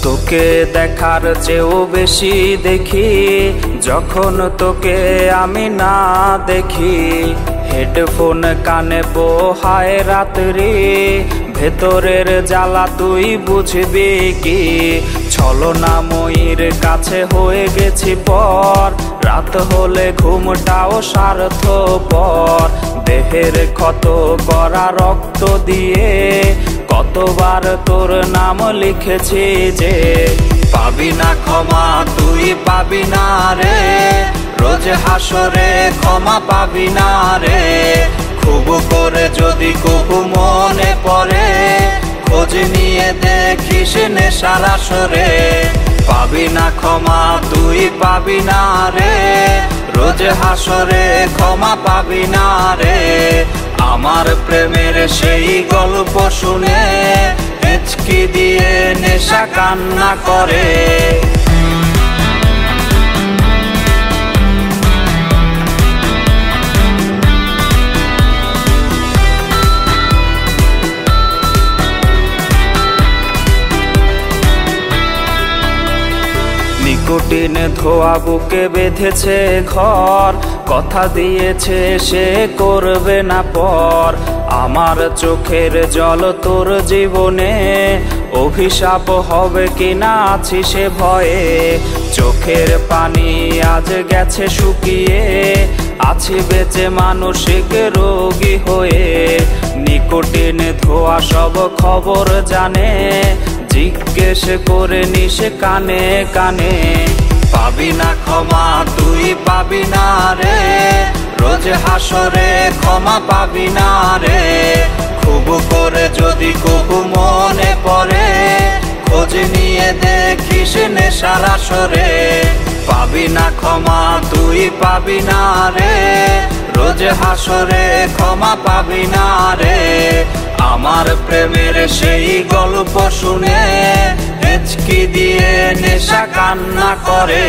তোকে দেখার চেয়েও বেশি দেখি যখন তোকে আমি না দেখি। হেডফোন কানে পোহায় রাত্রি, ভেতরের জ্বালা তুই বুঝবি কি। ছলনাময়ীর কাছে হয়ে গেছি পর, রাত হলে ঘুমটাও স্বার্থপর। দেহের ক্ষত করা রক্ত দিয়ে কতবার তোর নাম লিখেছি যে, পাবি না ক্ষমা তুই পাবি না রে, রোজ হাসরে ক্ষমা পাবি না রে। খুব করে যদি কবু মনে পড়ে, খোঁজ নিয়ে দেখিস নেশার আসরে। পাবি না ক্ষমা তুই পাবি না রে, রোজ হাসরে ক্ষমা পাবি না রে। আমার প্রেমের সেই গল্প শুনে হেঁচকি দিয়ে নেশা কান্না করে। নিকোটিন ধোয়া বুকে বেঁধেছে ঘর, কথা দিয়েছে সে করবে না পর। আমার চোখের জল তোর জীবনে অভিশাপ হবে কিনা আছি সে ভয়ে। চোখের পানি আজ গেছে শুকিয়ে, আছি বেঁচে মানসিক রোগী হয়ে। নিকোটিন ধোয়া সব খবর জানে, জিজ্ঞেস করে নিস কানে কানে। পাবি না ক্ষমা তুই পাবি না রে, রোজ হাসরে ক্ষমা পাবি না রে। খুব করে যদি কবু মনে পড়ে, খোঁজ নিয়ে দেখিস নেশার আসরে। পাবি না ক্ষমা তুই পাবি না রে, রোজ হাসরে ক্ষমা পাবি না রে। আমার প্রেমের সেই গল্প শুনে হেঁচকি দিয়ে নেশা কান্না করে।